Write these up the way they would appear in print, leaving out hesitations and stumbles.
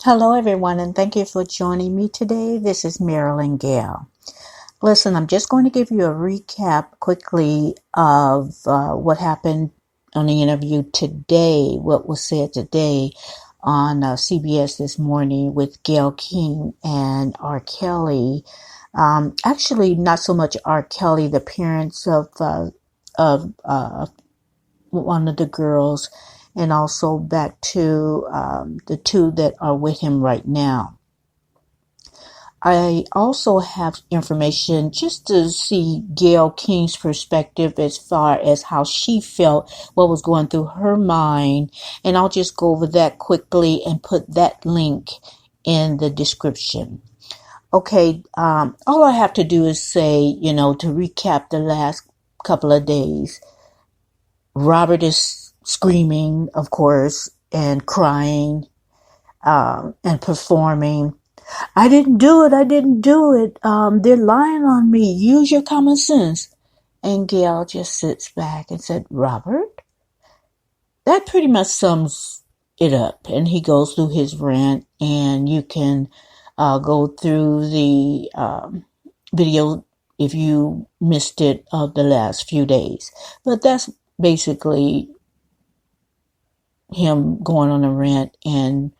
Hello, everyone, and thank you for joining me today. This is Marilyn Gayle. Listen, I'm just going to give you a recap quickly of what happened on the interview today, what was said today on CBS this morning with Gayle King and R. Kelly. Actually, not so much R. Kelly, the parents of one of the girls, and also back to the two that are with him right now. I also have information just to see Gayle King's perspective as far as how she felt, what was going through her mind, and I'll just go over that quickly and put that link in the description. Okay, all I have to do is say, to recap the last couple of days, Robert is screaming, of course, and crying, and performing. I didn't do it. I didn't do it. They're lying on me. Use your common sense. And Gayle just sits back and said, Robert? That pretty much sums it up. And he goes through his rant, and you can go through the video if you missed it of the last few days. But that's basically him going on a rant, and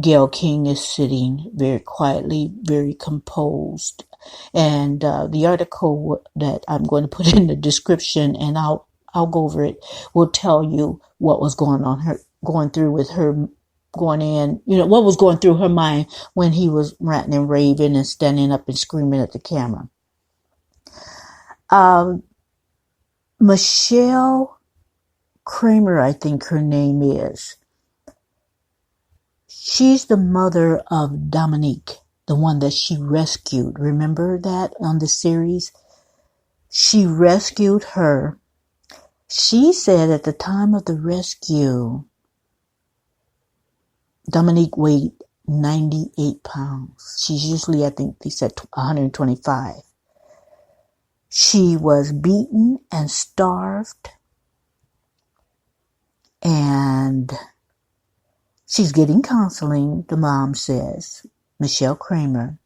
Gayle King is sitting very quietly, very composed. And the article that I'm going to put in the description, and I'll go over it, will tell you what was going through with her, what was going through her mind when he was ranting and raving and standing up and screaming at the camera. Michelle Kramer, I think her name is. She's the mother of Dominique, the one that she rescued. Remember that on the series? She rescued her. She said at the time of the rescue, Dominique weighed 98 pounds. She's usually, I think they said 125. She was beaten and starved, and she's getting counseling, the mom says, Michelle Kramer.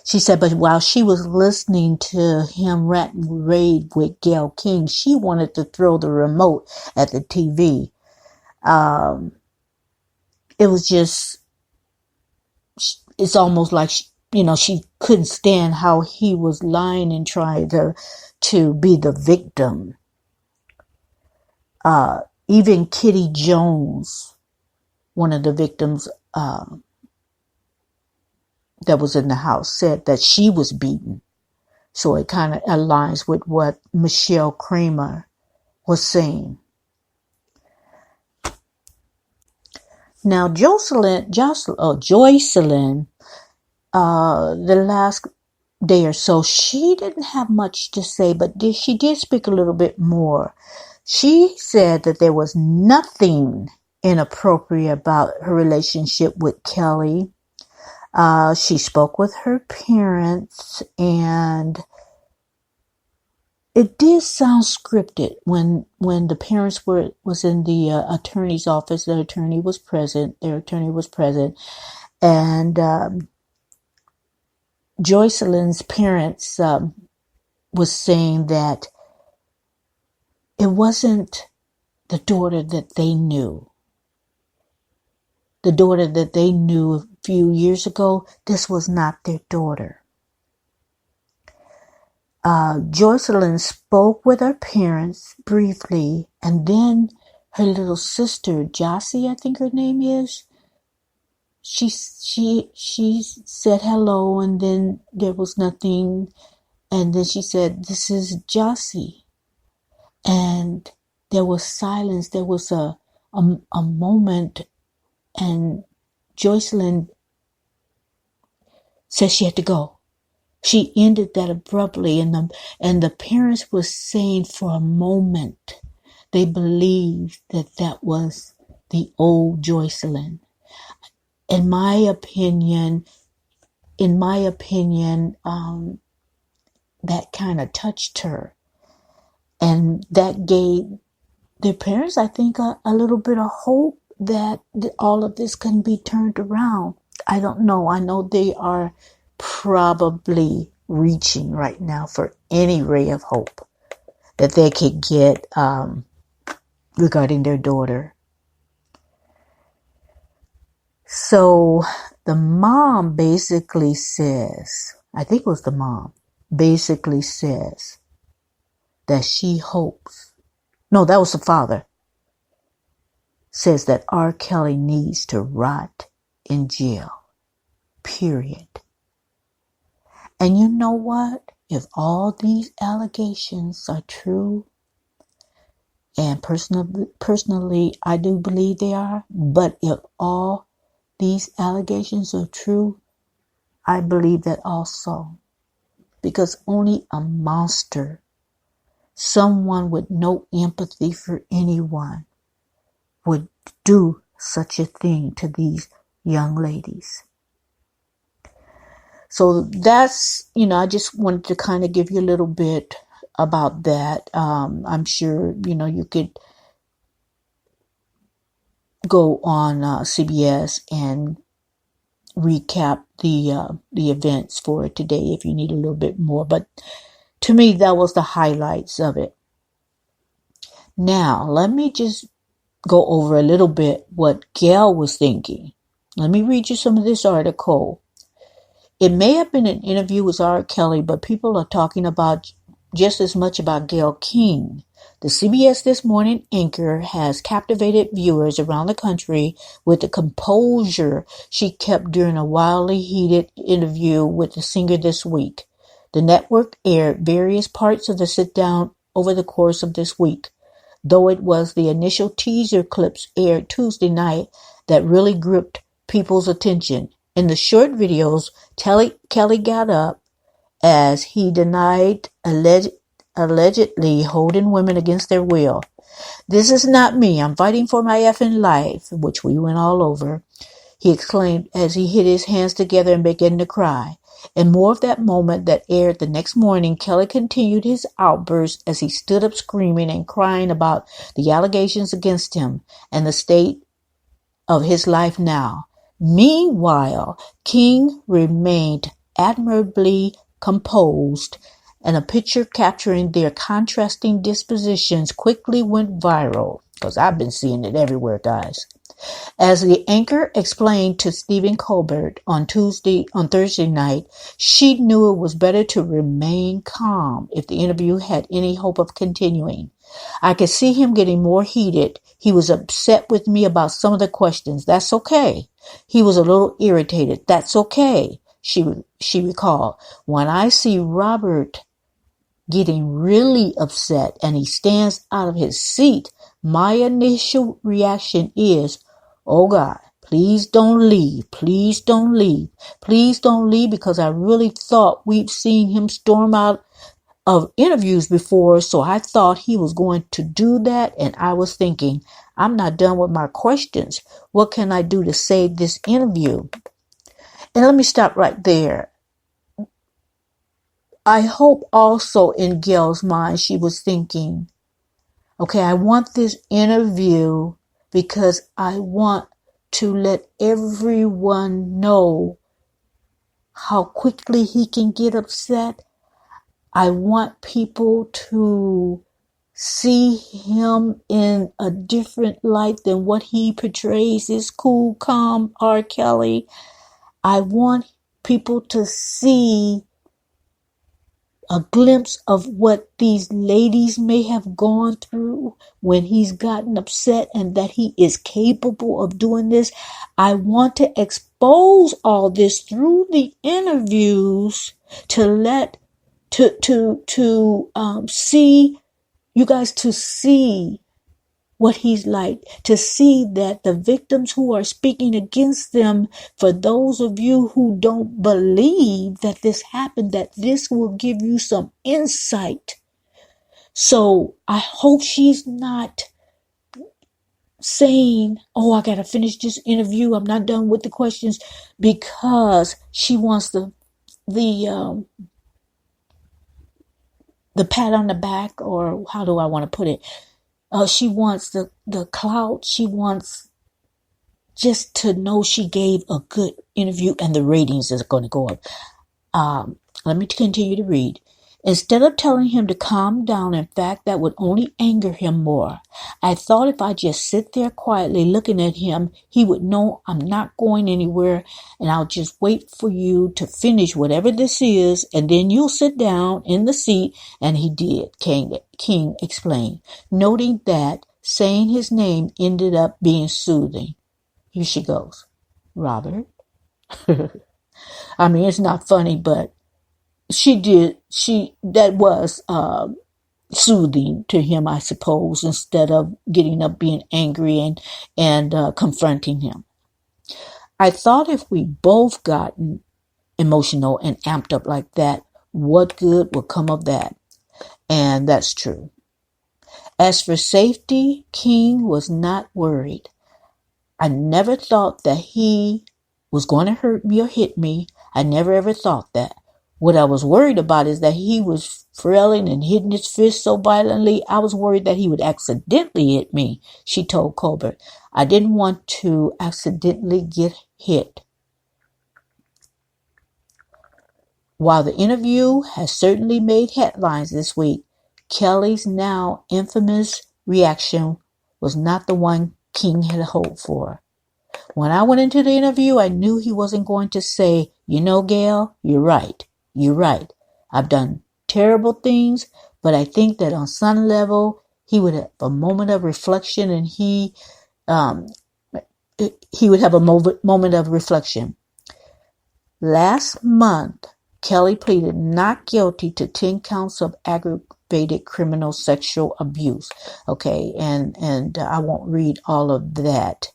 She said, but while she was listening to him rant and rave with Gayle King, she wanted to throw the remote at the TV. It was just, it's almost like, she couldn't stand how he was lying and trying to be the victim. Even Kitty Jones, one of the victims that was in the house, said that she was beaten. So it kind of aligns with what Michelle Kramer was saying. Now, Joycelyn, the last day or so, she didn't have much to say, but she did speak a little bit more. She said that there was nothing inappropriate about her relationship with Kelly. She spoke with her parents, and it did sound scripted when the parents was in the attorney's office. Their attorney was present, and Joycelyn's parents was saying that it wasn't the daughter that they knew. The daughter that they knew a few years ago, this was not their daughter. Joycelyn spoke with her parents briefly, and then her little sister, Jossie, I think her name is, she said hello, and then there was nothing, and then she said, this is Jossie. And there was silence. There was a moment, and Joycelyn said she had to go. She ended that abruptly, and the parents were saying for a moment they believed that was the old Joycelyn. In my opinion, that kind of touched her, and that gave their parents, I think, a little bit of hope that all of this can be turned around. I don't know. I know they are probably reaching right now for any ray of hope that they could get regarding their daughter. So the mom basically says, I think it was the mom, basically says that she hopes, no, that was the father, says that R. Kelly needs to rot in jail, period. And you know what? If all these allegations are true, and personally, I do believe they are, but if all these allegations are true, I believe that also. Because only a monster, someone with no empathy for anyone, would do such a thing to these young ladies. So that's, I just wanted to kind of give you a little bit about that. I'm sure, you could go on CBS and recap the events for today if you need a little bit more. But to me, that was the highlights of it. Now, let me just go over a little bit what Gayle was thinking. Let me read you some of this article. It may have been an interview with R. Kelly, but people are talking about just as much about Gayle King. The CBS This Morning anchor has captivated viewers around the country with the composure she kept during a wildly heated interview with the singer this week. The network aired various parts of the sit-down over the course of this week, though it was the initial teaser clips aired Tuesday night that really gripped people's attention. In the short videos, Kelly got up as he denied allegedly holding women against their will. "This is not me. I'm fighting for my effing life," which we went all over, he exclaimed as he hit his hands together and began to cry. In more of that moment that aired the next morning, Kelly continued his outburst as he stood up screaming and crying about the allegations against him and the state of his life now. Meanwhile, King remained admirably composed, and a picture capturing their contrasting dispositions quickly went viral, because I've been seeing it everywhere, guys. As the anchor explained to Stephen Colbert on Thursday night, she knew it was better to remain calm if the interview had any hope of continuing. "I could see him getting more heated. He was upset with me about some of the questions. That's okay. He was a little irritated. That's okay," she recalled. "When I see Robert getting really upset and he stands out of his seat, my initial reaction is, oh God, please don't leave. Please don't leave. Please don't leave, because I really thought we'd seen him storm out of interviews before, so I thought he was going to do that, and I was thinking, I'm not done with my questions. What can I do to save this interview?" And let me stop right there. I hope also in Gayle's mind she was thinking, okay, I want this interview because I want to let everyone know how quickly he can get upset. I want people to see him in a different light than what he portrays as cool, calm R. Kelly. I want people to see a glimpse of what these ladies may have gone through when he's gotten upset, and that he is capable of doing this. I want to expose all this through the interviews see you guys, to see what he's like, to see that the victims who are speaking against them, for those of you who don't believe that this happened, that this will give you some insight. So I hope she's not saying, oh, I got to finish this interview, I'm not done with the questions, because she wants the pat on the back, or how do I want to put it? She wants the clout. She wants just to know she gave a good interview and the ratings is going to go up. Let me continue to read. Instead of telling him to calm down, in fact, that would only anger him more. I thought if I just sit there quietly looking at him, he would know I'm not going anywhere, and I'll just wait for you to finish whatever this is, and then you'll sit down in the seat. And he did, King explained, noting that saying his name ended up being soothing. Here she goes. Robert. I mean, it's not funny, but that was soothing to him, I suppose, instead of getting up being angry and confronting him. I thought if we both gotten emotional and amped up like that, what good would come of that? And that's true. As for safety, King was not worried. I never thought that he was going to hurt me or hit me. I never ever thought that. What I was worried about is that he was frailing and hitting his fist so violently. I was worried that he would accidentally hit me, she told Colbert. I didn't want to accidentally get hit. While the interview has certainly made headlines this week, Kelly's now infamous reaction was not the one King had hoped for. When I went into the interview, I knew he wasn't going to say, you know, Gayle, you're right. You're right. I've done terrible things, but I think that on some level, he would have a moment of reflection, and he would have a moment of reflection. Last month, Kelly pleaded not guilty to 10 counts of aggravated criminal sexual abuse. Okay, and I won't read all of that.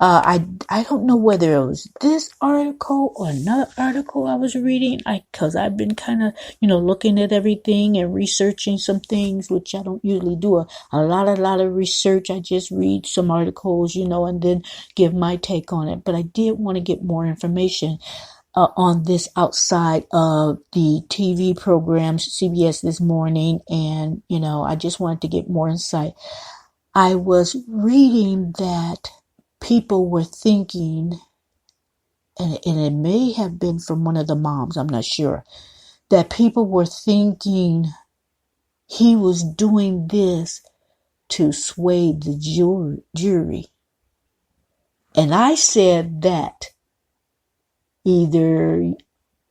I don't know whether it was this article or another article I was reading, because I've been kind of, looking at everything and researching some things, which I don't usually do a lot of research. I just read some articles, and then give my take on it. But I did want to get more information on this outside of the TV programs, CBS This Morning, and, I just wanted to get more insight. I was reading that people were thinking, and it may have been from one of the moms, I'm not sure, that people were thinking he was doing this to sway the jury. And I said that either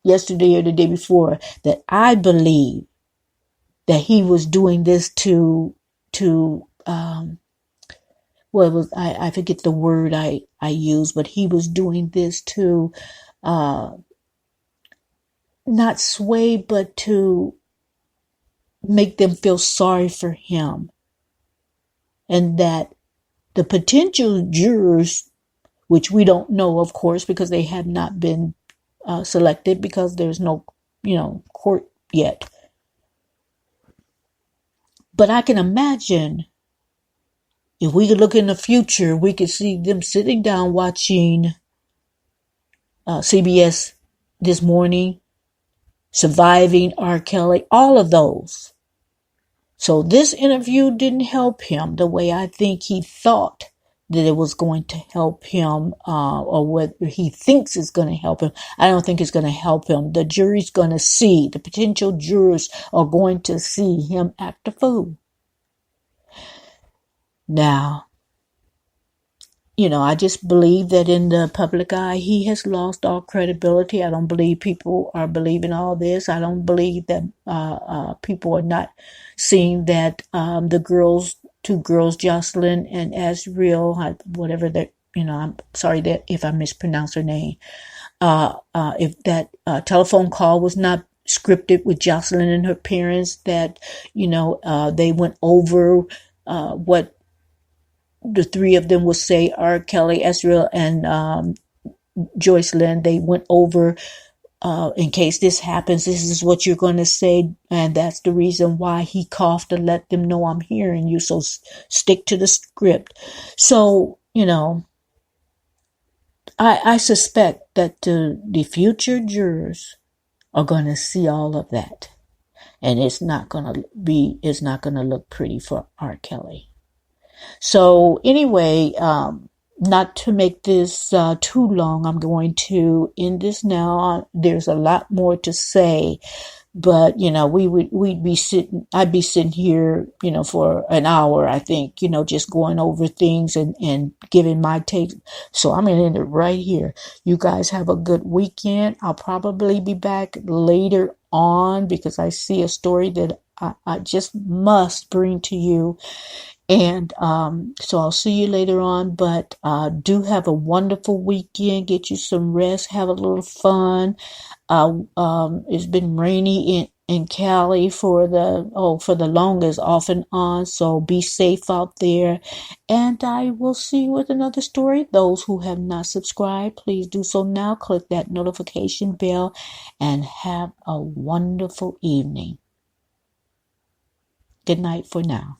yesterday or the day before, that I believe that he was doing this I forget the word I used, but he was doing this to not sway, but to make them feel sorry for him. And that the potential jurors, which we don't know, of course, because they have not been selected, because there's no, court yet. But I can imagine, if we could look in the future, we could see them sitting down watching CBS This Morning, Surviving R. Kelly, all of those. So this interview didn't help him the way I think he thought that it was going to help him, or whether he thinks it's going to help him. I don't think it's going to help him. The jury's going to see, the potential jurors are going to see him act a fool. Now, I just believe that in the public eye, he has lost all credibility. I don't believe people are believing all this. I don't believe that people are not seeing that the two girls, Jocelyn and Azriel, whatever that, I'm sorry that if I mispronounce her name, if that telephone call was not scripted with Jocelyn and her parents, that, they went over what the three of them will say, R. Kelly, Azriel, and Joycelyn. They went over, in case this happens, this is what you're going to say, and that's the reason why he coughed, to let them know I'm hearing you, so stick to the script. So, I suspect that the future jurors are going to see all of that, and it's not going to look pretty for R. Kelly. So anyway, not to make this too long, I'm going to end this now. There's a lot more to say, but I'd be sitting here, for an hour, I think, just going over things and giving my take. So I'm going to end it right here. You guys have a good weekend. I'll probably be back later on because I see a story that I just must bring to you. And so I'll see you later on, but do have a wonderful weekend. Get you some rest. Have a little fun. It's been rainy in Cali for the longest, off and on. So be safe out there. And I will see you with another story. Those who have not subscribed, please do so now. Click that notification bell and have a wonderful evening. Good night for now.